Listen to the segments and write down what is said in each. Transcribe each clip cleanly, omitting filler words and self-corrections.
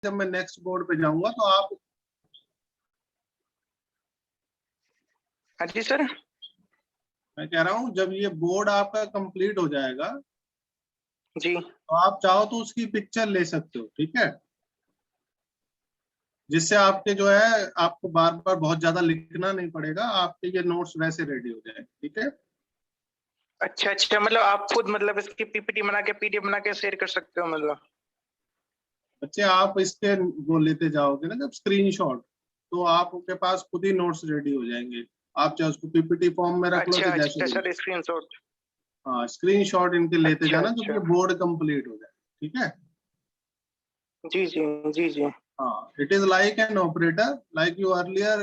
जब मैं next board पे जाऊंगा तो आप। हाँ जी सर। मैं कह रहा हूँ जब ये बोर्ड आपका कंप्लीट हो जाएगा जी तो आप चाहो तो उसकी पिक्चर ले सकते हो, ठीक है, जिससे आपके जो है आपको बार बार बहुत ज्यादा लिखना नहीं पड़ेगा, आपके ये नोट्स वैसे रेडी हो जाए, ठीक है। अच्छा अच्छा, मतलब आप खुद मतलब इसकी पीपीटी बना के पीडीएफ बना के शेयर कर सकते हो मतलब। बच्चे आप इसके वो लेते जाओगे ना जब स्क्रीनशॉट, तो आपके पास खुद ही नोट्स रेडी हो जाएंगे। आप चाहे उसको पीपीटी फॉर्म में रख लो अच्छा तो जैसे अच्छा भी। Sir, screenshot. हाँ, स्क्रीनशॉट इनके लेते अच्छा जाना जब अच्छा, ये बोर्ड कंप्लीट हो जाए, ठीक है। जी जी जी जी। हाँ, it is like an operator, like you earlier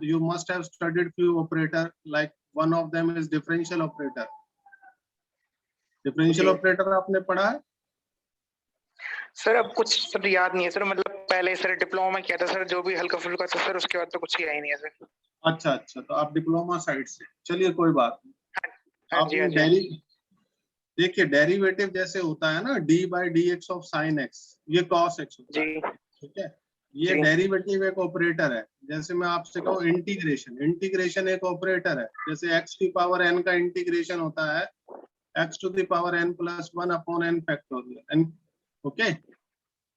you must have studied few operator, like one of them is differential operator. Differential जी ऑपरेटर आपने पढ़ा है? सर अब कुछ सर याद नहीं है सर, मतलब पहले सर डिप्लोमा में किया था सर, जो भी हल्का फुल्का था सर, उसके बाद तो कुछ किया ही नहीं है सर। अच्छा अच्छा, तो आप डिप्लोमा साइड से, चलिए कोई बात नहीं। हाँ जी हाँ आपने जी। देखिए डेरिवेटिव जैसे होता है ना, D by D x of sine x, ये कॉस एक्स होता जी है, ठीक है। ये जी डेरिवेटिव एक ऑपरेटर है। जैसे मैं आपसे कहूँ इंटीग्रेशन, इंटीग्रेशन एक ऑपरेटर है। जैसे एक्स की पावर एन का इंटीग्रेशन होता है x to the power n plus one upon n factorial n, okay,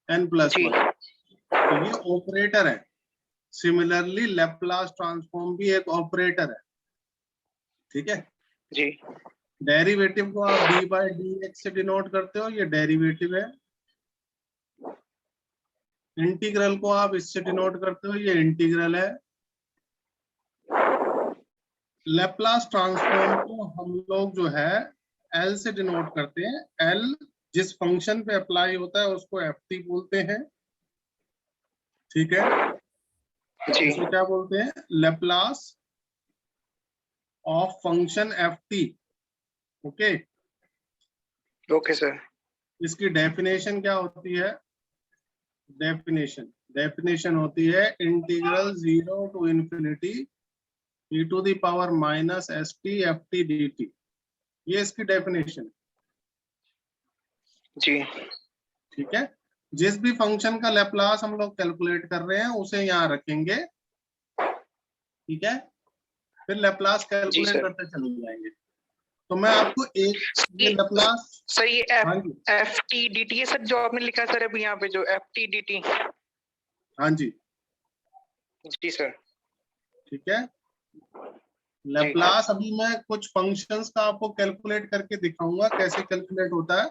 n plus जी वन, तो ये ऑपरेटर है। सिमिलरली लेप्लास ट्रांसफॉर्म भी एक ऑपरेटर है, ठीक है। जी डेरिवेटिव को आप डी बाई डी एक्स से डिनोट करते हो, ये डेरिवेटिव है। इंटीग्रल को आप इससे डिनोट करते हो, ये इंटीग्रल है। लेप्लास ट्रांसफॉर्म को हम लोग जो है एल से डिनोट करते हैं। एल जिस फंक्शन पे अप्लाई होता है उसको एफ टी बोलते हैं, ठीक है। जी। इसको क्या बोलते हैं? Laplace of function f t, okay. Okay sir. इसकी डेफिनेशन क्या होती है? डेफिनेशन होती है integral 0 to infinity e to the power minus s t f t d t, ये इसकी डेफिनेशन, जी ठीक है। जिस भी फंक्शन का लैप्लास हम लोग कैलकुलेट कर रहे हैं उसे यहाँ रखेंगे, ठीक है, फिर लैप्लास जी कैलकुलेट सर। करते चले जाएंगे। तो मैं आपको एक ये ये लैप्लास, सर ये हाँ जी एफ टी डी टी है सर, जो आपने लिखा सर अभी यहाँ पे, जो एफ टी डी टी। हाँ जी, जी सर। ठीक है। जी लैप्लास अभी मैं कुछ फंक्शंस का आपको कैलकुलेट करके दिखाऊंगा कैसे कैलकुलेट होता है,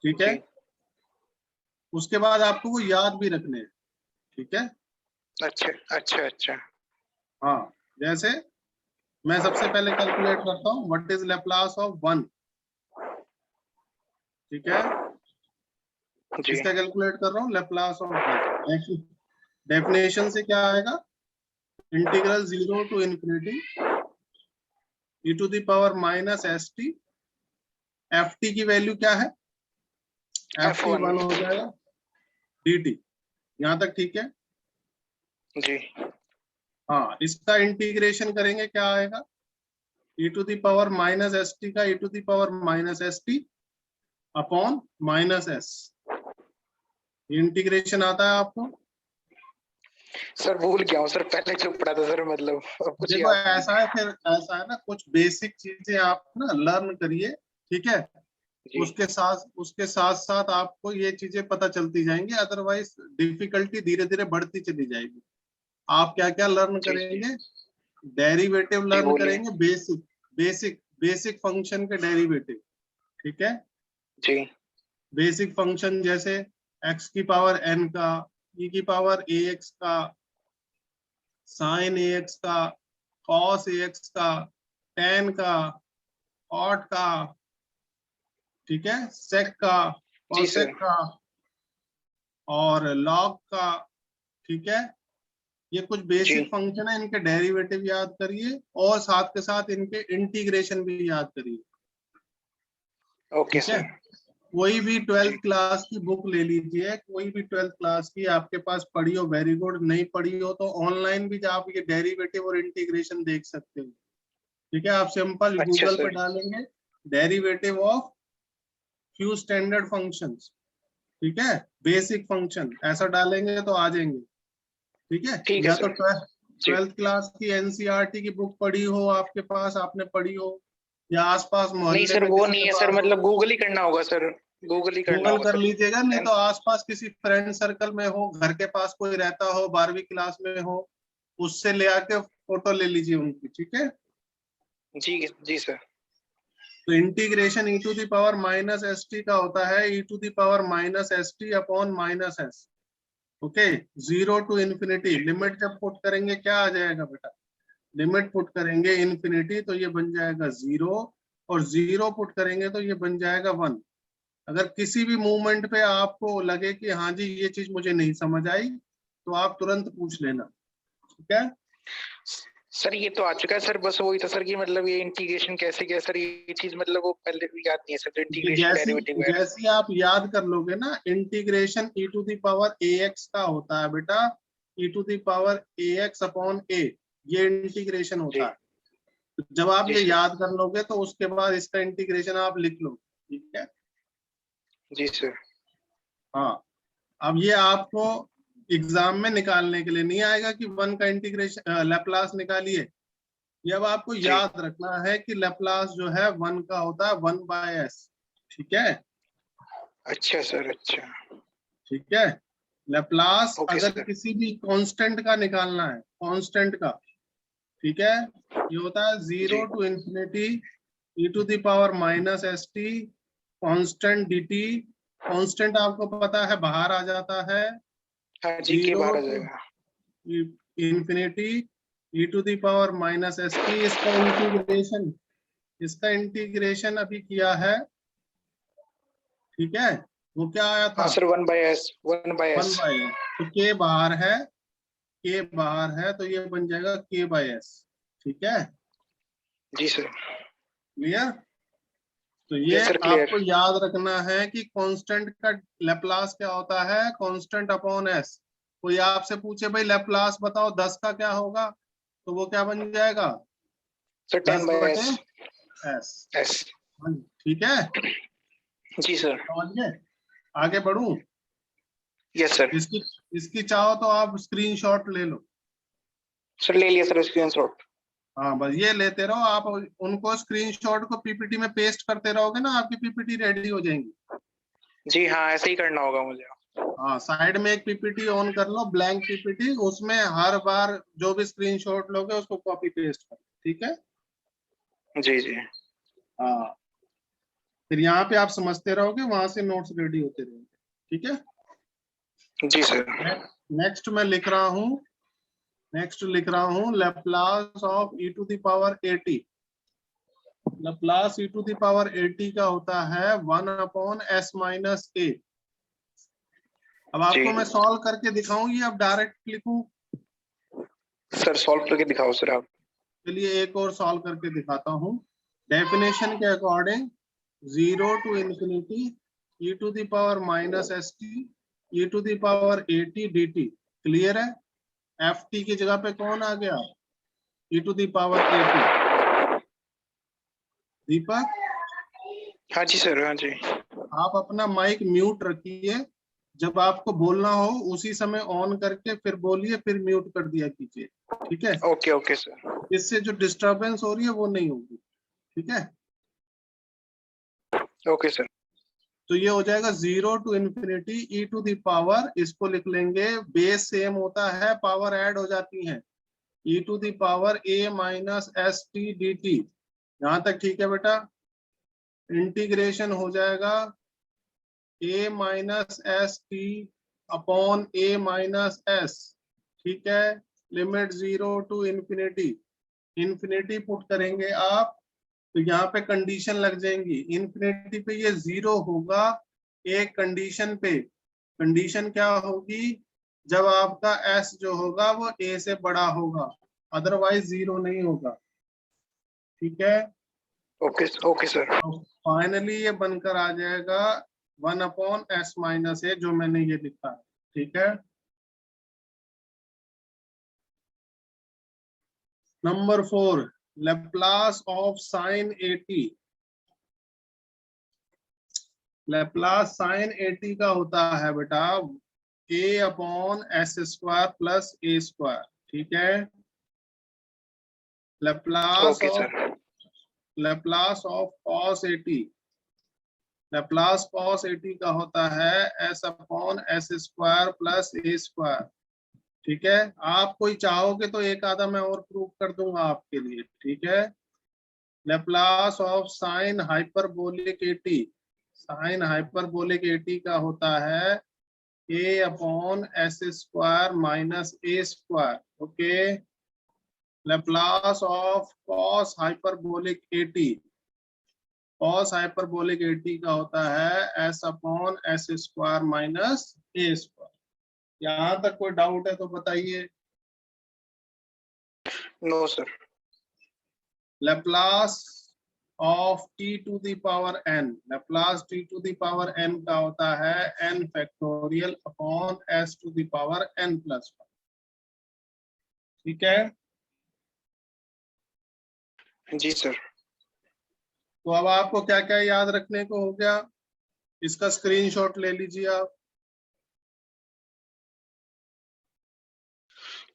ठीक है। जी। उसके बाद आपको वो याद भी रखने हैं, ठीक है। अच्छा अच्छा अच्छा। हाँ, जैसे मैं सबसे पहले कैलकुलेट करता हूँ what is Laplace of one, ठीक है। जी इसका कैलकुलेट कर रहा हूँ लैप्लास ऑफ वन। डेफिनेशन से क्या आएगा? Integral 0 to infinity e to the power minus s t, f t की वैल्यू क्या है? F T F1। वन हो जाएगा डी टी, यहाँ तक ठीक है। जी हाँ, इसका इंटीग्रेशन करेंगे, क्या आएगा? e to the power minus s t का e to the power minus s t upon minus s, integration आता है आपको। सर, भूल गया हूँ सर, पहले जो पढ़ा था सर, मतलब अब कुछ देखो याद नहीं ऐसा है, फिर ऐसा है ना, कुछ बेसिक चीजें आप ना लर्न करिए, ठीक है। जी उसके साथ साथ आपको ये चीजें पता चलती जाएंगी, अदरवाइज डिफिकल्टी धीरे धीरे बढ़ती चली जाएगी। आप क्या क्या लर्न जी जी करेंगे? डेरिवेटिव जी लर्न बोलिए। करेंगे, बेसिक फंक्शन के डेरिवेटिव, ठीक है। जी बेसिक फंक्शन जैसे x की पावर n का, e की पावर ax का, साइन ax का, cos ax का, tan का, cot का, ठीक है, sec का, जी cosec सर। का और log का, ठीक है। ये कुछ जी बेसिक फंक्शन है, इनके डेरिवेटिव याद करिए और साथ के साथ इनके इंटीग्रेशन भी याद करिए, ओके ठीक है। सर। कोई भी जी 12th क्लास की बुक ले लीजिए, कोई भी 12th क्लास की आपके पास पढ़ी हो वेरी गुड, नहीं पढ़ी हो तो ऑनलाइन भी आप ये डेरिवेटिव और इंटीग्रेशन देख सकते हो, ठीक है। आप सिंपल अच्छा गूगल पे सर। डालेंगे derivative of few standard functions, ठीक है, बेसिक फंक्शन ऐसा डालेंगे तो आ जाएंगे। ठीक है, ठीक है या तो सर। जी। 12th क्लास की एनसीईआरटी की बुक पढ़ी हो आपके पास, आपने पढ़ी हो, या आसपास नहीं मोहल्ले सर में वो किसी नहीं के है सर, पास हो, मतलब गूगल ही करना होगा सर, गूगल ही करना गूगल होगा कर सर। लीजिएगा। नहीं तो आसपास किसी फ्रेंड सर्कल में हो, घर के पास कोई रहता हो 12वीं क्लास में हो, उससे ले आके फोटो ले लीजिए उनकी। ठीक है, जी जी सर। तो integration e to the power minus s t का होता है e to the power minus s t upon minus s. Okay, 0 to infinity, limit जब पुट करेंगे क्या आ जाएगा बेटा, लिमिट पुट करेंगे इन्फिनिटी तो ये बन जाएगा 0, और 0 पुट करेंगे तो ये बन जाएगा 1। अगर किसी भी मूवमेंट पे आपको लगे कि हाँ जी ये चीज मुझे नहीं समझ आई, तो आप तुरंत पूछ लेना। ठीक है, सर ये तो आ चुका है सर, बस वही था सर कि मतलब ये इंटीग्रेशन कैसे क्या सर, ये चीज मतलब वो पहले याद नहीं है सर, जो इंटीग्रेशन डेरिवेटिव वगैरह। जैसी आप याद कर लोगे ना, integration e to the power a x का होता है बेटा, e to the power a x upon a, ये इंटीग्रेशन जी होता है। तो जब आप जी ये सर। याद कर लोगे तो उसके बाद इसका इंटीग्रेशन आप लिख लो। ठीक है, जी सर। हाँ, अब ये आपको एग्जाम में निकालने के लिए नहीं आएगा कि 1 का इंटीग्रेशन लैप्लास निकालिए। ये अब आपको जी। याद रखना है कि लैप्लास जो है 1 का होता है 1/s। ठीक है, अच्छा सर, अच्छा। ठीक है, लैप्लास ओके अगर सर। किसी भी कांस्टेंट का निकालना है, कांस्टेंट का, ठीक है, ये होता है जी 0 to infinity e to the power minus s t constant d t. Constant आपको पता है बाहर आ जाता है, हाँ जी, के 0 बाहर आ टू जाएगा। Infinity e to the power minus s t. इसका इंटीग्रेशन अभी किया है। ठीक है, वो क्या आया हाँ था, सर, 1/s, 1/s। 1/s, तो के बाहर है, के बाहर है तो ये बन जाएगा k/s। ठीक है, जी सर। क्लियर। तो ये यस सर, क्लियर। आपको याद रखना है कि कांस्टेंट का लैप्लास क्या होता है, कांस्टेंट अपॉन एस। कोई आपसे पूछे भाई लैप्लास बताओ 10 का क्या होगा, तो वो क्या बन जाएगा, सर 10 बटे 10/s। एस। एस। ठीक है, जी सर। समझिए, आगे बढ़ूं। Yes sir. इसकी इसकी चाहो तो आप स्क्रीनशॉट ले लो। सर ले लिया सर स्क्रीनशॉट। हाँ, बस ये लेते रहो आप, उनको स्क्रीनशॉट को पीपीटी में पेस्ट करते रहोगे ना, आपकी पीपीटी रेडी हो जाएंगी। जी हाँ, ऐसे ही करना होगा मुझे। हाँ, साइड में एक पीपीटी ऑन कर लो, ब्लैंक पीपीटी, उसमें हर बार जो भी स्क्रीनशॉट लोगे उसको कॉपी पेस्ट करो। ठीक है, जी जी। हाँ, फिर यहाँ पे आप समझते रहोगे, वहां से नोट्स रेडी होते रहेंगे। ठीक है, जी सर। नेक्स्ट मैं लिख रहा हूँ, नेक्स्ट लिख रहा हूँ Laplace of e to the power 80। Laplace e to the power 80 का होता है 1/s-a। अब जी आपको मैं सॉल्व करके दिखाऊं या अब डायरेक्ट लिखूं, सर, सॉल्व करके दिखाओ सर आप। चलिए एक और सॉल्व करके दिखाता हूं। डेफिनेशन के according 0 to infinity e to the power minus s t e to the power 80 d t. Clear है, एफ टी की जगह पे कौन आ गया, e to the power 80। Deepak, हाँ जी सर, हाँ जी। आप अपना माइक म्यूट रखिए, जब आपको बोलना हो उसी समय ऑन करके फिर बोलिए, फिर म्यूट कर दिया कीजिए। ठीक है, ओके ओके सर। इससे जो डिस्टरबेंस हो रही है वो नहीं होगी। ठीक है, ओके सर। तो ये हो जाएगा 0 to infinity e to the power, इसको लिख लेंगे, बेस सेम होता है, पावर ऐड हो जाती है, e to the power a minus s t d t. यहां तक ठीक है बेटा, इंटीग्रेशन हो जाएगा a minus s t upon a minus s. ठीक है, limit 0 to infinity, infinity put करेंगे आप तो यहाँ पे कंडीशन लग जाएंगी, इंफिनिटी पे ये 0 होगा एक कंडीशन पे। कंडीशन क्या होगी, जब आपका s जो होगा वो a से बड़ा होगा, अदरवाइज 0 नहीं होगा। ठीक है, ओके ओके सर। तो फाइनली ये बनकर आ जाएगा 1/s-a, जो मैंने ये लिखा है। ठीक है, number 4, Laplace of sine 80। Laplace sine 80 का होता है बेटा a/s² प्लस a², ठीक है। Laplace okay of sir. cos 80, Laplace cos 80 का होता है s/s² प्लस a², ठीक है। आप कोई चाहोगे तो एक आधा मैं और प्रूव कर दूंगा आपके लिए, ठीक है। Laplace of sine hyperbolic 80, sine hyperbolic 80 का होता है a/s² minus a², okay. Laplace of cos hyperbolic 80, cos hyperbolic 80 का होता है s/s² माइनस a²। यहाँ तक कोई डाउट है तो बताइए। No sir. Laplace of t to the power n, Laplace t to the power n का होता है n factorial upon s to the power n plus 1, ठीक है। जी सर। तो अब आपको क्या क्या याद रखने को हो गया, इसका स्क्रीनशॉट ले लीजिए आप।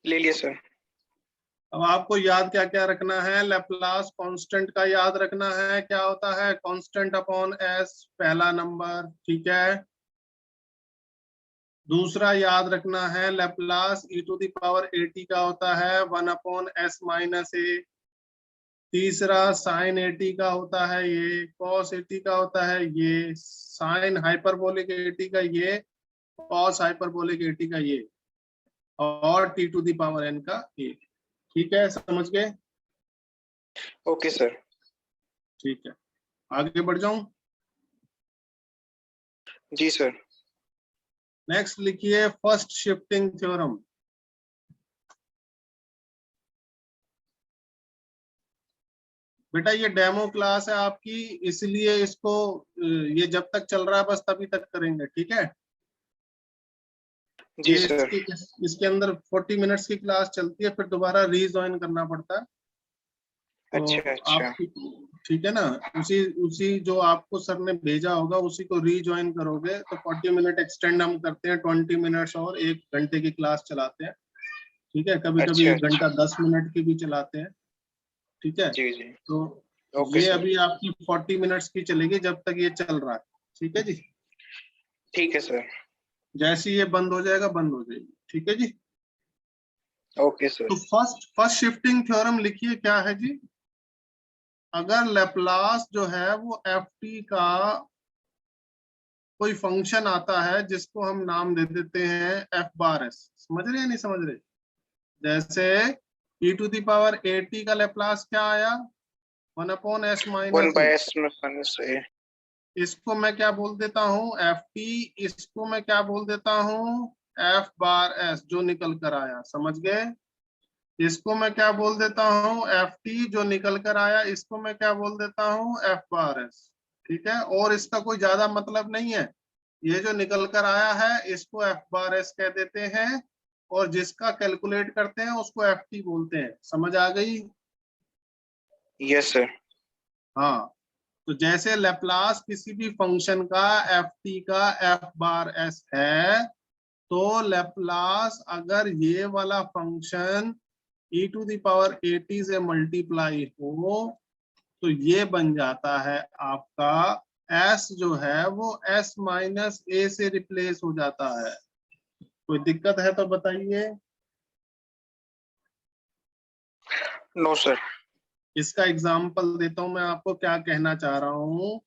ले लिया सर। अब आपको याद क्या क्या रखना है, लेप्लास कांस्टेंट का याद रखना है, क्या होता है कांस्टेंट अपॉन s, पहला नंबर, ठीक है। दूसरा याद रखना है Laplace e to the power 80 का होता है 1/s माइनस a। तीसरा साइन 80 का होता है ये, कॉस 80 का होता है ये, साइन हाइपरबोलिक 80 का ये, कॉस हाइपरबोलिक 80 का ये, और t to the power n का ये, ठीक है। समझ गए? Okay sir. ठीक है, आगे बढ़ जाऊं। जी सर। नेक्स्ट लिखिए फर्स्ट शिफ्टिंग थ्योरम। बेटा ये डेमो क्लास है आपकी, इसलिए इसको ये जब तक चल रहा है बस तभी तक करेंगे, ठीक है। जी ये सर। इसके अंदर 40 मिनट्स की क्लास चलती है, फिर दोबारा रीज्वाइन करना पड़ता है। अच्छा तो अच्छा। आप, ठीक है ना, उसी उसी जो आपको सर ने भेजा होगा उसी को रीज्वाइन करोगे तो 40 मिनट एक्सटेंड हम करते हैं, 20 मिनट्स और 1 घंटे की क्लास चलाते हैं, ठीक है। कभी कभी अच्छा 1 घंटा अच्छा। 10 मिनट की भी चलाते हैं, ठीक है। जी जी। तो ओके ये सर। अभी आपकी 40 मिनट्स की चलेगी जब तक ये चल रहा है, ठीक है जी। ठीक है सर। जैसे ही ये बंद हो जाएगा बंद हो जाएगी, ठीक है जी। Okay sir. तो फर्स्ट शिफ्टिंग थ्योरम लिखिए, क्या है जी। अगर लेप्लास जो है वो एफ टी का कोई फंक्शन आता है जिसको हम नाम दे देते हैं f/s, समझ रहे हैं नहीं समझ रहे। जैसे e टू द पावर 80 का लेप्लास क्या आया 1/s one minus a, by s minus a. इसको मैं क्या बोल देता हूँ ft, इसको मैं क्या बोल देता हूँ f/s जो निकल कर आया, समझ गए। इसको मैं क्या बोल देता हूँ ft जो निकल कर आया, इसको मैं क्या बोल देता हूँ f/s, ठीक है। और इसका कोई ज्यादा मतलब नहीं है, ये जो निकल कर आया है इसको f/s कह देते हैं, और जिसका कैलकुलेट करते हैं उसको ft बोलते हैं, समझ आ गई। Yes sir. हाँ, तो जैसे लेप्लास किसी भी फंक्शन का ft का f/s है, तो लेप्लास अगर ये वाला function e to the power 80 से मल्टीप्लाई हो तो ये बन जाता है आपका s जो है वो s माइनस a से रिप्लेस हो जाता है। कोई दिक्कत है तो बताइए। No sir. इसका एग्जाम्पल देता हूं मैं आपको, क्या कहना चाह रहा हूं।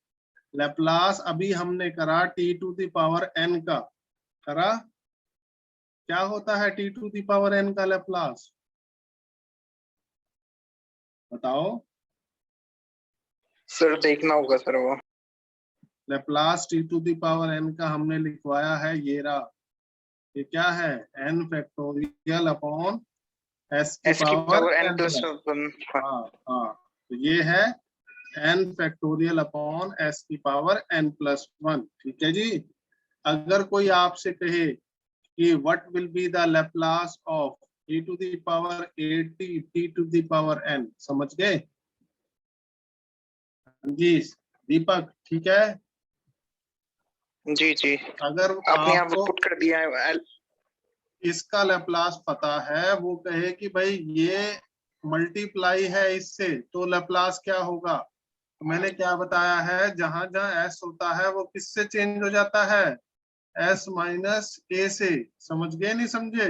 लेप्लास अभी हमने करा t to the power n का, करा। क्या होता है t to the power n का लेप्लास, बताओ। सर देखना होगा सर वो। Laplace t to the power n का हमने लिखवाया है ये रहा, ये क्या है n फैक्टोरियल अपॉन s की एस की power power n n plus plus. One. हाँ हाँ, तो ये है n फैक्टोरियल अपॉन s की पावर n प्लस 1, ठीक है जी। अगर कोई आपसे कहे कि what will be the Laplace of e to the power 80 t to the power n, समझ गए जी दीपक, ठीक है। जी जी, अगर आपने यहाँ आपको पुट कर दिया है इसका लैप्लास पता है, वो कहे कि भाई ये मल्टीप्लाई है इससे, तो लैप्लास क्या होगा? तो मैंने क्या बताया है, जहां जहां एस होता है वो किससे चेंज हो जाता है? एस माइनस ए से। समझ गए नहीं समझे?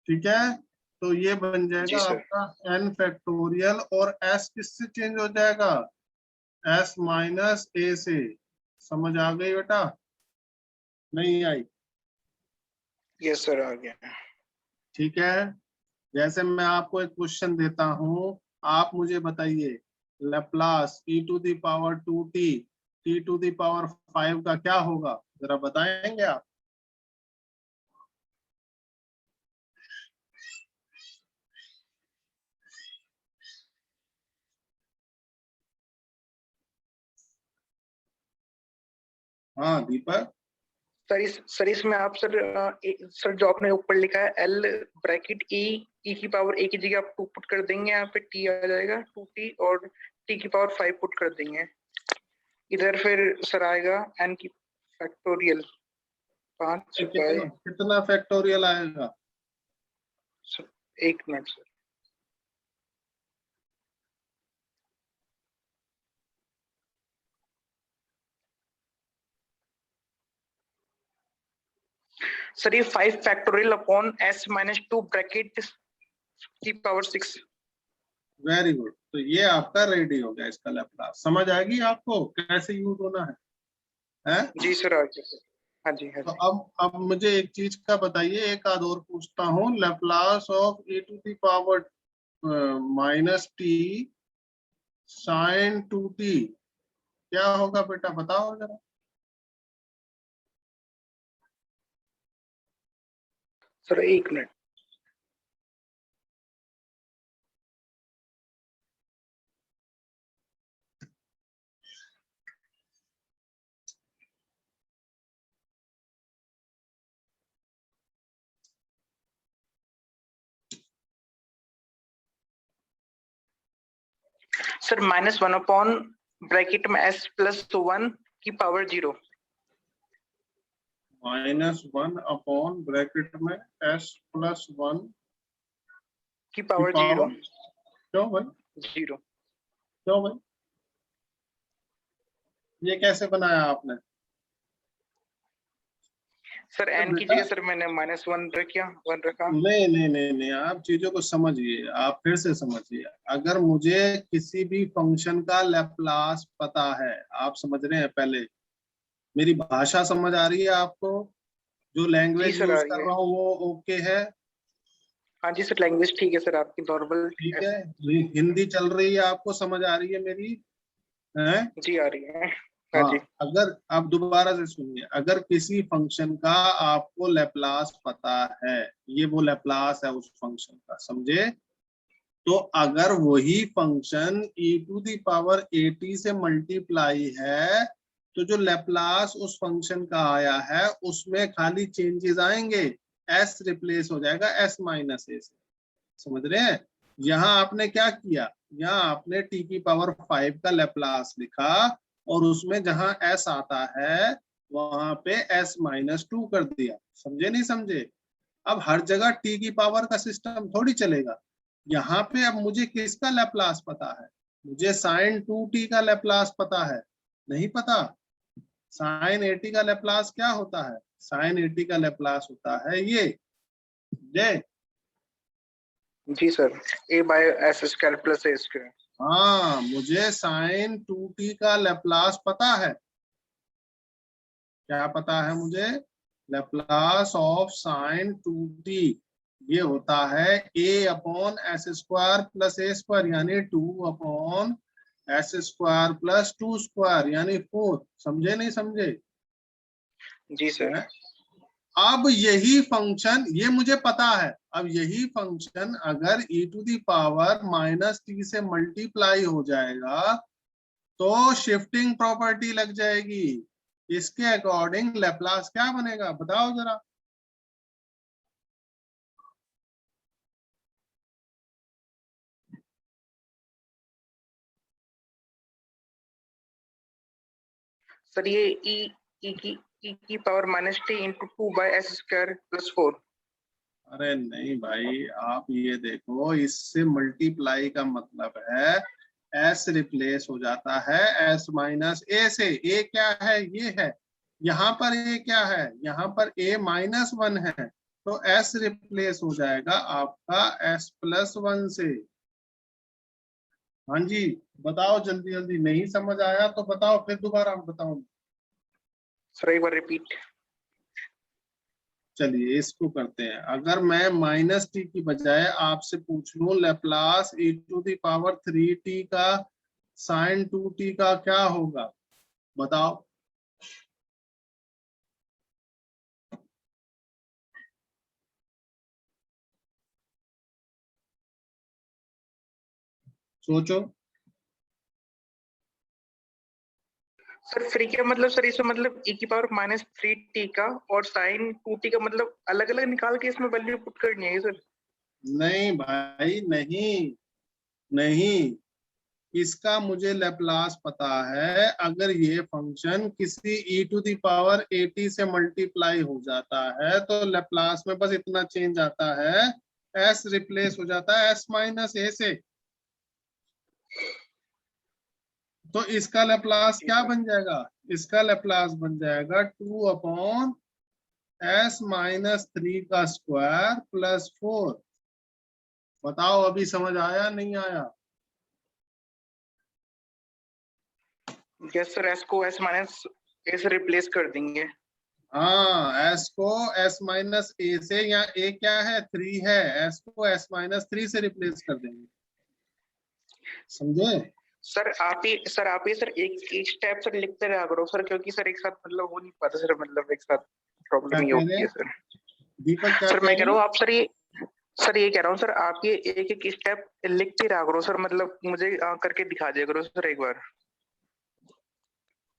ठीक है, तो ये बन जी जाएगा सर। आपका एन फैक्टोरियल, और एस किससे चेंज हो जाएगा? एस माइनस ए से। समझ आ गई बेटा? नहीं आई? यस सर, आ गया। ठीक है, जैसे मैं आपको एक क्वेश्चन देता हूं, आप मुझे बताइए Laplace e to the power 2t t to the power 5 का क्या होगा, जरा बताएंगे आप? हाँ दीपक। सर इसमें आप सर जो आपने ऊपर लिखा है एल ब्रैकेट ई की पावर ए की जगह आप 2 पुट कर देंगे, यहाँ पे टी आ जाएगा 2t, और टी की पावर 5 पुट कर देंगे। इधर फिर सर आएगा एन की फैक्टोरियल 5 बाय, कितना कितना फैक्टोरियल आएगा? एक मिनट सर। सर ये 5 factorial upon S minus 2 bracket की पावर 6। वेरी गुड, तो ये आपका रेडी हो गया, इसका लैप्लास समझ आएगी आपको कैसे यूज होना है? जी सर, आ गया सर। हाँ जी हाँ तो जी। अब मुझे एक चीज का बताइए, एक आध और पूछता हूँ, Laplace of e to the power minus t sine 2t क्या होगा बेटा, बताओ जरा। सर एक मिनट। सर -1 अपॉन ब्रैकेट में s प्लस 1 की पावर 0। -1 अपॉन ब्रैकेट में s प्लस 1 की की पावर 0। पावर, क्यों भाई? 0। क्यों भाई, ये कैसे बनाया आपने? सर अरे n की बेटा, जगह सर मैंने -1 रखा। नहीं नहीं नहीं नहीं, आप चीजों को समझिए, आप फिर से समझिए। अगर मुझे किसी भी फंक्शन का लैप्लास पता है, आप समझ रहे हैं? पहले मेरी भाषा समझ आ रही है आपको? जो जी लैंग्वेज सर, आ यूज रही कर है। रहा हूँ वो ओके है? हाँ जी सर, लैंग्वेज ठीक है सर, आपकी नॉर्मल। ठीक है, हिंदी चल रही है, आपको समझ आ रही है मेरी? है? जी आ रही है। हाँ हाँ, जी। अगर आप दोबारा से सुनिए, अगर किसी फंक्शन का आपको लैप्लास पता है, ये वो लैप्लास है उस फंक्शन का, समझे? तो अगर वही function e to the power 80 से मल्टीप्लाई है, तो जो लैप्लास उस फंक्शन का आया है उसमें खाली चेंजेस आएंगे, s रिप्लेस हो जाएगा s माइनस ए से। समझ रहे हैं? यहाँ आपने क्या किया, यहाँ आपने t की पावर 5 का लैप्लास लिखा, और उसमें जहां s आता है वहां पे s माइनस 2 कर दिया। समझे नहीं समझे? अब हर जगह t की पावर का सिस्टम थोड़ी चलेगा। यहाँ पे अब मुझे किसका लैप्लास पता है? मुझे साइन 2t का लैप्लास पता है? नहीं पता। साइन 80 का लैप्लास क्या होता है? साइन 80 का लैप्लास होता है ये। जी sir, a by s square plus a square. हाँ, मुझे साइन 2t का लैप्लास पता है। क्या पता है मुझे? लैप्लास ऑफ साइन 2t ये होता है a upon S square plus a square, यानी 2 upon S square plus 2 square, यानी 4। समझे नहीं समझे? जी सर। है? अब यही फंक्शन, ये मुझे पता है, अब यही फंक्शन अगर e to the power minus t से मल्टीप्लाई हो जाएगा तो शिफ्टिंग प्रॉपर्टी लग जाएगी। इसके अकॉर्डिंग लैप्लास क्या बनेगा, बताओ जरा। सर ये e की power minus T into 2/s² + 4। अरे नहीं भाई, आप ये देखो, इससे मल्टीप्लाई का मतलब है s रिप्लेस हो जाता है s माइनस a से। a क्या है? ये है। यहाँ पर a क्या है? यहाँ पर a -1 है, तो s रिप्लेस हो जाएगा आपका s + 1 से। हाँ जी, बताओ जल्दी जल्दी। नहीं समझ आया तो बताओ, फिर दोबारा बताओ। सर एक बार रिपीट। चलिए इसको करते हैं। अगर मैं माइनस टी की बजाय आपसे पूछ लूं लेप्लास e⁻³ का sin 2t का क्या होगा, बताओ। सोचो। सर फ्री का मतलब सर इसमें मतलब e की पावर -3t का और sin 2t का मतलब अलग अलग निकाल के इसमें वैल्यू पुट करनी है सर? नहीं भाई, नहीं नहीं, इसका मुझे लेप्लास पता है। अगर ये फंक्शन किसी e⁻at से मल्टीप्लाई हो जाता है तो लेप्लास में बस इतना चेंज आता है, s रिप्लेस हो जाता है s - a से। तो इसका लेप्लास क्या बन जाएगा? इसका लेप्लास बन जाएगा 2/s - 3 का स्क्वायर + 4। बताओ अभी समझ आया नहीं आया? यस सर, s को s माइनस a से रिप्लेस कर देंगे। हाँ, s को s - a से, यहाँ a क्या है? 3 है, s को s - 3 से रिप्लेस कर देंगे। समझे? सर आप ही सर एक स्टेप सर लिखते रहा करो सर, क्योंकि सर एक साथ मतलब हो नहीं पाता सर, मतलब एक साथ क्या प्रॉब्लम ये कह रहे होती है हैं सर। दीपक, क्या सर कह मैं कह रहे रहा हैं? हूँ आप सर ये कह रहा हूँ सर, आप ये एक एक स्टेप लिखते रहा करो सर, मतलब मुझे करके दिखा दिया करो सर एक बार।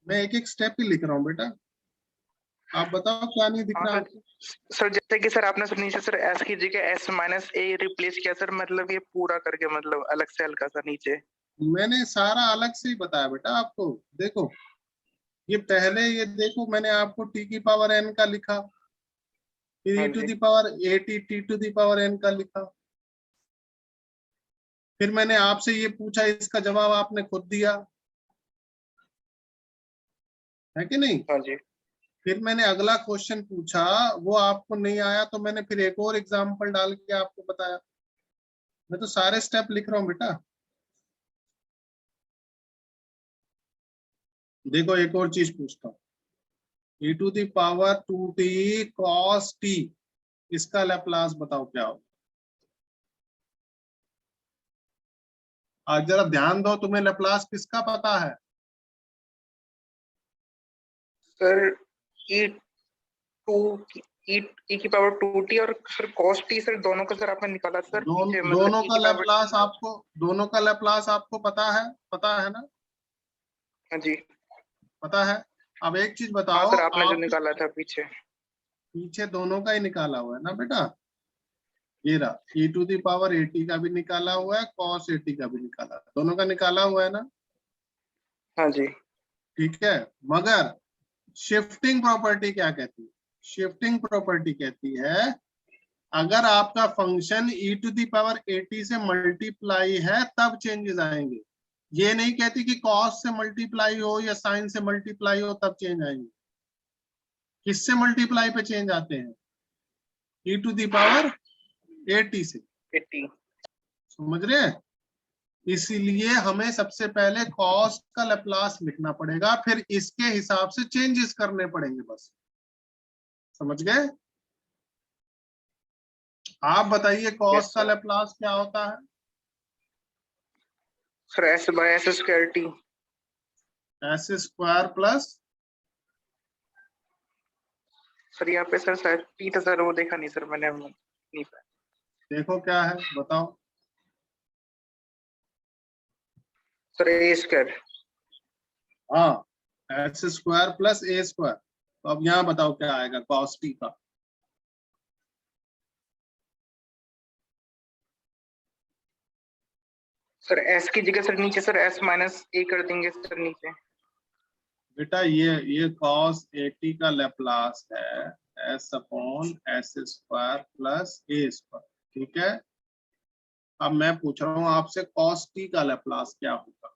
मैं एक एक स्टेप ही लिख रहा हूँ बेटा, आप बताओ क्या नहीं दिख हाँ रहा सर। आपको? सर जैसे कि सर आपने सर नीचे सर s की जगह s माइनस a रिप्लेस किया सर, मतलब ये पूरा करके मतलब अलग से हल्का सा नीचे। मैंने सारा अलग से ही बताया बेटा आपको। देखो, ये पहले ये देखो, मैंने आपको t⁻n का लिखा, फिर हाँ जी। e⁻at t⁻n का लिखा, फिर मैंने आपसे ये पूछा, इसका जवाब आपने खुद दिया, है कि नहीं? हाँ जी। फिर मैंने अगला क्वेश्चन पूछा, वो आपको नहीं आया तो मैंने फिर एक और एग्जांपल डाल के आपको बताया। मैं तो सारे स्टेप लिख रहा हूँ बेटा। देखो एक और चीज पूछता हूँ, e⁻2t cos t, इसका लैप्लास बताओ क्या होगा? आज जरा ध्यान दो, तुम्हें लैप्लास किसका पता है? Sir e to e e की पावर 2t और सर cos t सर दोनों का सर आपने निकाला सर पीछे, मतलब दोनों e का की पावर। लैप्लास आपको, दोनों का लैप्लास आपको पता है ना? हाँ जी। पता है। अब एक चीज हाँ बताओ सर, आपने जो आप, निकाला था पीछे। पीछे दोनों का ही निकाला हुआ है ना बेटा? ये रहा, e⁻at का भी निकाला हुआ है, cos at का भी निकाला है, दोनों का निकाला हुआ है ना? हाँ जी। ठीक है। मगर शिफ्टिंग प्रॉपर्टी क्या कहती है? शिफ्टिंग प्रॉपर्टी कहती है, अगर आपका फंक्शन e⁻at से मल्टीप्लाई है तब चेंजेस आएंगे। ये नहीं कहती कि cos से मल्टीप्लाई हो या sin से मल्टीप्लाई हो तब चेंज आएंगे। किससे मल्टीप्लाई पे चेंज आते हैं? e⁻at से। 80। समझ रहे हैं? इसीलिए हमें सबसे पहले cos का लैप्लास लिखना पड़ेगा, फिर इसके हिसाब से चेंजेस करने पड़ेंगे बस। समझ गए? आप बताइए cos यस का सर। लैप्लास क्या होता है? Sir s/s² t। s² plus, sir यहाँ पे सर शायद t था सर, वो देखा नहीं सर मैंने, नहीं पाया। देखो क्या है बताओ। Sir a²। हाँ, s² प्लस a²। तो अब यहाँ बताओ क्या आएगा cos t का? सर s की जगह सर नीचे सर s माइनस a कर देंगे सर नीचे। बेटा ये cos AT का लेप्लास है s/s² प्लस a², ठीक है। अब मैं पूछ रहा हूं आपसे cos t का लेप्लास क्या होगा।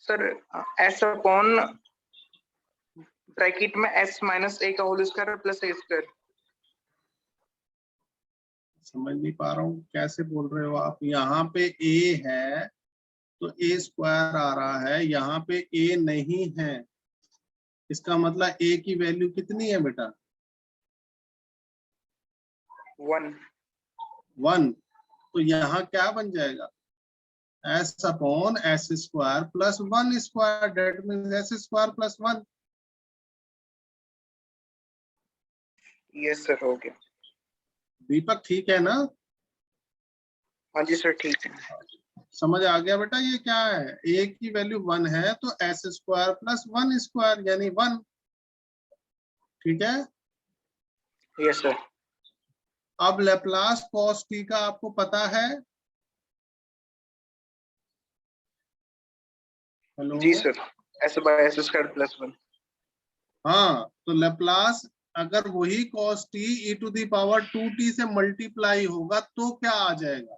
सर एस अपॉन ब्रैकेट में s माइनस a का whole square plus a square. समझ नहीं पा रहा हूँ कैसे बोल रहे हो आप। यहाँ पे a है तो a² आ रहा है, यहाँ पे a नहीं है, इसका मतलब a की वैल्यू कितनी है बेटा? 1। 1। तो यहाँ क्या बन जाएगा? s/s² plus 1², that means s² plus 1। Yes sir, हो गया। दीपक ठीक है ना? हाँ जी सर, ठीक है। समझ आ गया बेटा? ये क्या है, a की वैल्यू 1 है तो s² प्लस 1² यानी 1, ठीक है। Yes sir. अब लेप्लास cos t का आपको पता है? हेलो। जी सर, s/s² प्लस 1। हाँ, तो लेप्लास अगर वही cos t e⁻²t से मल्टीप्लाई होगा तो क्या आ जाएगा?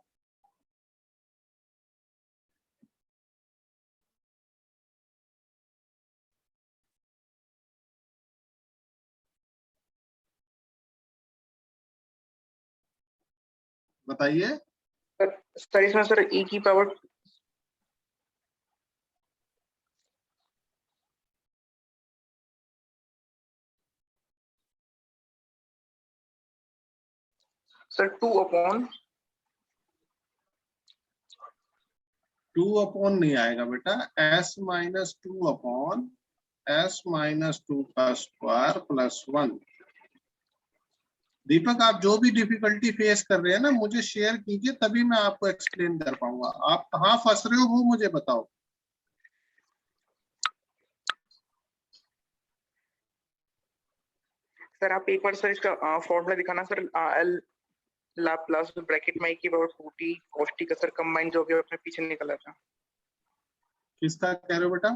बताइए। सर इसमें सर e की पावर सर 2 नहीं आएगा बेटा, s-2 का स्क्वायर प्लस 1। दीपक आप जो भी डिफिकल्टी फेस कर रहे हैं ना, मुझे शेयर कीजिए, तभी मैं आपको एक्सप्लेन कर पाऊंगा। आप कहाँ फंस रहे हो वो मुझे बताओ। सर आप एक बार सर इसका फॉर्मूला दिखाना सर। एल लाप्लास ब्रैकेट में e की पावर 2t cos t का सर कंबाइन जो भी अपने पीछे निकला था। किसका कह रहे हो बेटा?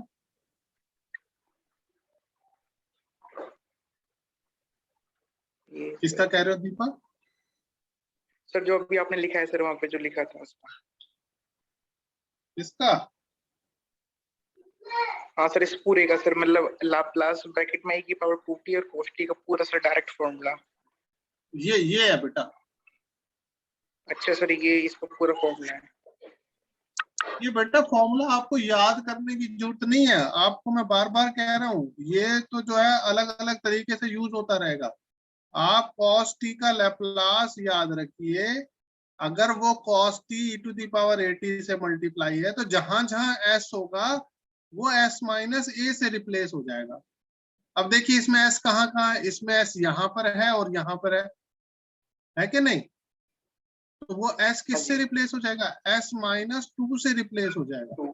ये किसका कह रहे हो दीपक? सर जो अभी आपने लिखा है सर, वहां पे जो लिखा था उसका। किसका? हाँ सर, इस पूरे का सर, मतलब लाप्लास ब्रैकेट में e की पावर 2t और cos t का पूरा सर डायरेक्ट फॉर्मूला। ये है बेटा। अच्छा सर, ये इसका पूरा फॉर्मूला है। ये बेटा फॉर्मूला आपको याद करने की जरूरत नहीं है, आपको मैं बार बार कह रहा हूँ, ये तो जो है अलग अलग तरीके से यूज होता रहेगा। आप cos t का लेप्लास याद रखिए। अगर वो cos t e⁻80 से मल्टीप्लाई है तो जहां जहां s होगा वो s माइनस a से रिप्लेस हो जाएगा। अब देखिए इसमें s कहाँ कहाँ है, इसमें s यहाँ पर है और यहाँ पर है कि नहीं? तो वो s किससे रिप्लेस हो जाएगा? s-2 से रिप्लेस हो जाएगा।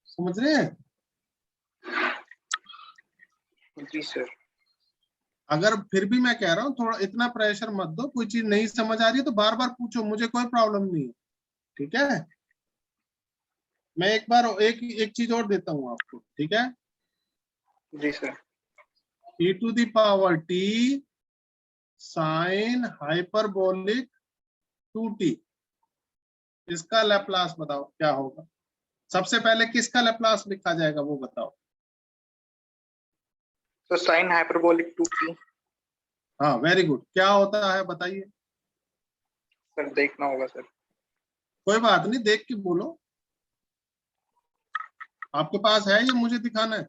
समझ रहे हैं? जी सर। अगर फिर भी मैं कह रहा हूँ थोड़ा इतना प्रेशर मत दो, कोई चीज नहीं समझ आ रही है तो बार बार पूछो, मुझे कोई प्रॉब्लम नहीं है, ठीक है। मैं एक बार एक चीज और देता हूँ आपको, ठीक है। जी sir. e⁻t sine hyperbolic 2t, इसका लैप्लास बताओ क्या होगा। सबसे पहले किसका लैप्लास लिखा जाएगा वो बताओ। तो साइन हाइपरबोलिक 2t। हाँ वेरी गुड, क्या होता है बताइए। सर देखना होगा सर। कोई बात नहीं, देख के बोलो। आपके पास है या मुझे दिखाना है?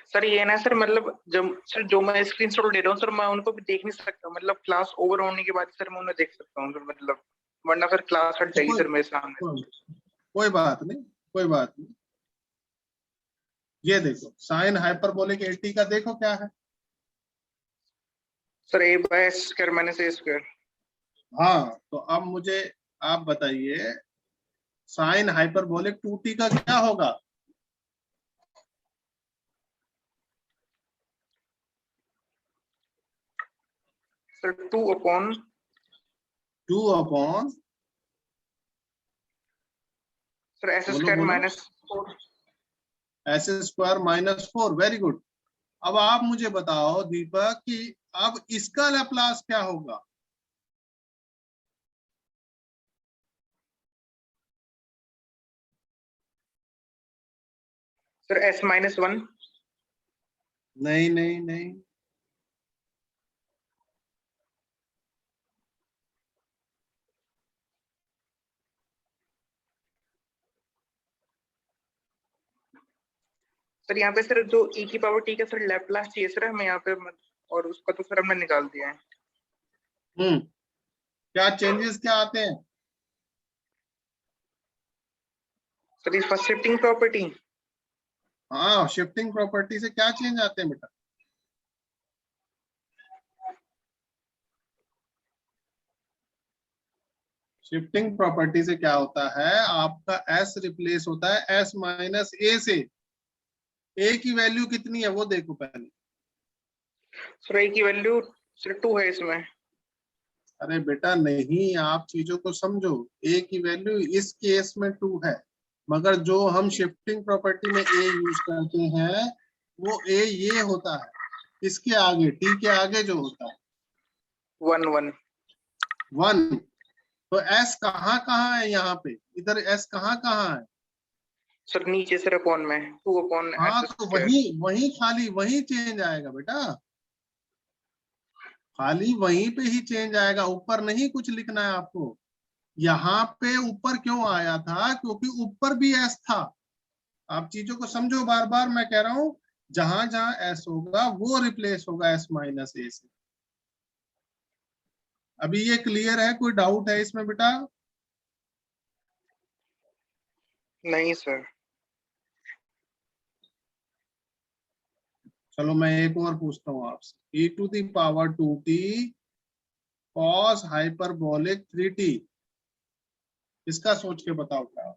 सर ये ना सर, मतलब जब सर जो मैं स्क्रीनशॉट ले रहा हूँ सर, मैं उनको भी देख नहीं सकता, मतलब क्लास ओवर होने के बाद सर मैं उन्हें देख सकता हूँ सर, मतलब वरना फिर क्लास हट जाएगी कोई सर मेरे सामने। कोई कोई बात नहीं, कोई बात नहीं। ये देखो साइन हाइपरबोलिक 80 का देखो क्या है। Sir a/s² minus a²। हाँ तो अब मुझे आप बताइए साइन हाइपरबोलिक 2t का क्या होगा? सर 2/2 सर एस बोलो, स्क्वायर बोलो। Minus 4 S square minus 4, very good. अब आप मुझे बताओ दीपक कि अब इसका लैप्लास क्या होगा? सर S-1 नहीं नहीं नहीं, सर यहाँ पे सर जो e की पावर t का सर लैप्लास चाहिए सर हमें यहाँ पे, और उसका तो सर हमने निकाल दिया है। क्या चेंजेस क्या आते हैं? सर इस फर्स्ट शिफ्टिंग प्रॉपर्टी, हाँ, शिफ्टिंग प्रॉपर्टी से क्या चेंज आते हैं बेटा? शिफ्टिंग प्रॉपर्टी से क्या होता है, आपका s रिप्लेस होता है s माइनस a से। a की वैल्यू कितनी है वो देखो पहले। सर a की वैल्यू सर 2 है इसमें। अरे बेटा नहीं, आप चीजों को समझो। a की वैल्यू इस केस में 2 है, मगर जो हम शिफ्टिंग प्रॉपर्टी में a यूज करते हैं वो a ये होता है, इसके आगे t के आगे जो होता है 1 1। तो s कहाँ कहाँ है यहाँ पे? इधर s कहाँ कहाँ है? सर नीचे सर अपॉन में 2/s हाँ, तो स्क्वायर। वही खाली वही चेंज आएगा बेटा, खाली वहीं पे ही चेंज आएगा, ऊपर नहीं कुछ लिखना है आपको। यहाँ पे ऊपर क्यों आया था? क्योंकि ऊपर भी s था। आप चीजों को समझो, बार बार मैं कह रहा हूं, जहां जहां s होगा वो रिप्लेस होगा s माइनस a से। अभी ये क्लियर है? कोई डाउट है इसमें बेटा? नहीं सर। चलो मैं एक और पूछता हूँ आपसे। e⁻²t cos हाइपरबोलिक 3t, इसका सोच के बताओ क्या?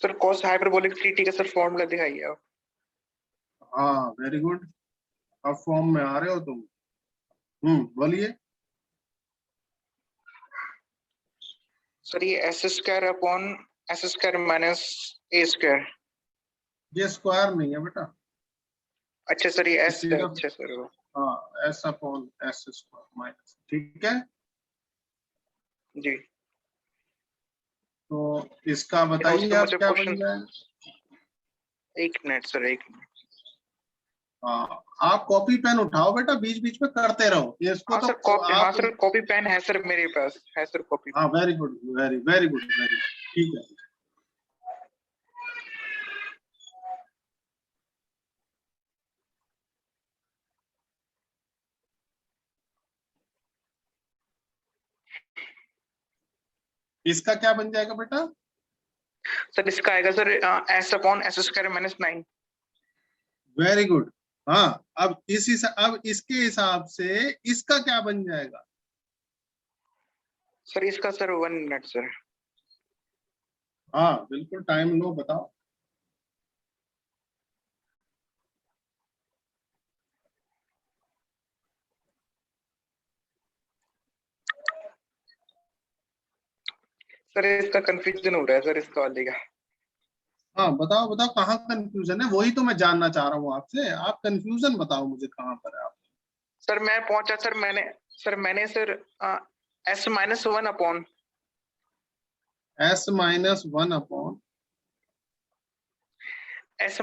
सर cos हाइपरबोलिक 3t का सर फॉर्मूला दिखाइए आप। हाँ, वेरी गुड, अब फॉर्म में आ रहे हो तुम। बोलिए। सर ये s square upon s square minus a square. ये स्क्वायर नहीं है बेटा, अच्छा सर ये s है। सीधा, अच्छा सर हाँ, s upon s square minus, ठीक है। जी। तो इसका क्या बताइए उसका आप मुझे क्या बन क्वेश्चन, जाएगा। एक मिनट सर, एक मिनट। हाँ, आप कॉपी पेन उठाओ बेटा, बीच बीच में करते रहो ये, इसको हाँ तो सर कॉपी, हाँ आप। सर कॉपी पेन है सर मेरे पास, है सर कॉपी हाँ, pen. Very good, very very good, very good, ठीक है। इसका क्या बन जाएगा बेटा? सर इसका आएगा sir s upon s square minus 9। Very good. हाँ, अब अब इसके हिसाब से इसका क्या बन जाएगा? सर इसका सर 1 मिनट सर। हाँ बिल्कुल, टाइम लो, बताओ। सर इसका कंफ्यूजन हो रहा है सर इसका वाले का। हाँ, बताओ बताओ, कहाँ कंफ्यूजन है? वही तो मैं जानना चाह रहा हूँ आपसे, आप कंफ्यूजन बताओ मुझे, कहाँ पर है आप? सर मैं पहुंचा सर, मैंने sir s-1 upon s-1 upon, s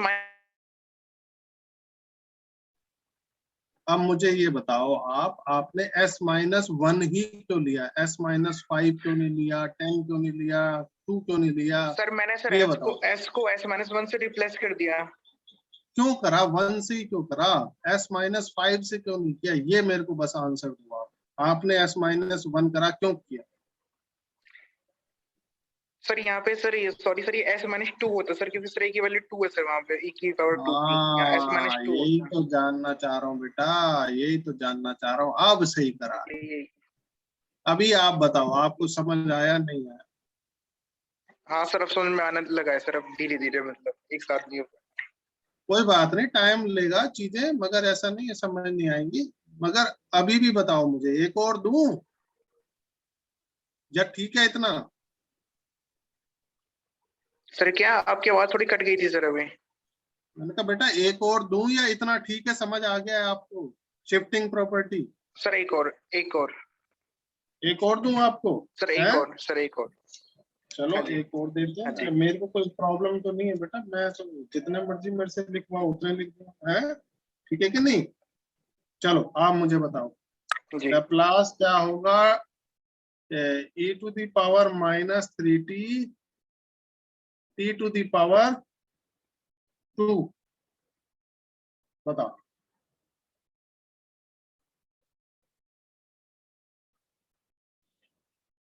अब मुझे ये बताओ, आपने s-1 ही क्यों लिया? s-5 क्यों नहीं लिया? 10 क्यों नहीं लिया? 2 क्यों नहीं लिया? सर मैंने सर ये s बताओ को s-1 से रिप्लेस कर दिया। क्यों करा? 1 से ही क्यों करा? s-5 से क्यों नहीं किया? ये मेरे को बस आंसर दो आप। आपने s-1 करा क्यों किया? सर यहाँ पे सर ये सॉरी सर ये s-2 होता सर, क्योंकि सर a की वैल्यू 2 है सर, वहाँ पे e की पावर 2t, यहाँ हाँ, s-2 यही होता तो जानना चाह रहा हूँ बेटा, यही तो जानना चाह रहा हूँ, अब सही करा। है। अभी आप बताओ, आपको समझ आया नहीं आया? हाँ सर अब समझ में आने लगा है सर, अब धीरे धीरे, मतलब एक साथ नहीं होगा। कोई बात नहीं, टाइम लेगा चीजें, मगर ऐसा नहीं है समझ नहीं आएंगी। मगर अभी भी बताओ मुझे, एक और दूं या ठीक है इतना? सर क्या आपकी आवाज थोड़ी कट गई थी सर अभी। मैंने कहा बेटा एक और दूं या इतना ठीक है, समझ आ गया है आपको शिफ्टिंग प्रॉपर्टी? सर एक और एक और दूं आपको? सर है? सर एक और। चलो हाँ जी, एक और दे हाँ जी। दो, मेरे को कोई प्रॉब्लम तो नहीं है बेटा, मैं तो जितने मर्जी मेरे से लिखवाओ उतने लिख दूं, है? ठीक है कि नहीं? चलो आप मुझे बताओ, जी लाप्लास क्या होगा e to the power -3t t to the power 2? बताओ।